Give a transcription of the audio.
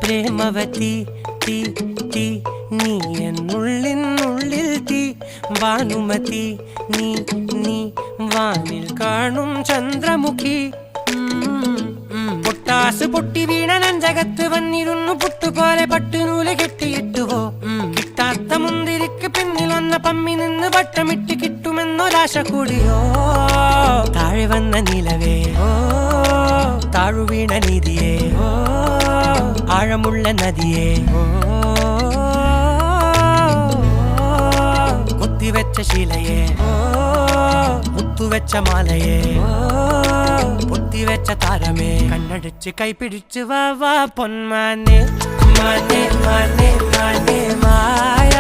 പ്രേമവതി തീ തീ നീ എന്നുള്ളിൽ തീ ഭാനുമതി നീ നീ വാനിൽ കാണും ചന്ദ്രമുഖി പൊട്ടാസ് പൊട്ടി വീണ നഞ്ചകത്ത് വന്നിരുന്നു പുട്ടുപോലെ പട്ടുനൂല് കെട്ടിയിട്ടുവോ കിട്ടാത്ത മുന്തിരിക്ക് പിന്നിൽ വന്ന പമ്മി നിന്ന് വട്ടമിട്ട് കിട്ടുമെന്നൊരാശ കൂടിയോ താഴെ വന്ന നിലവേ ഓ താഴുവീണ നിധിയേ ഓ ആഴമുള്ള നദിയേ ഓ കൊത്തിവെച്ച ശിലയേ ഓ മുത്തുവെച്ച മാലയേ ഓ പൊത്തിവെച്ച താരമേ കണ്ണടിച്ച് കൈപിടിച്ച് വാ വാ പൊന്മാനെ മാനേ മാനേ മാനേ മായ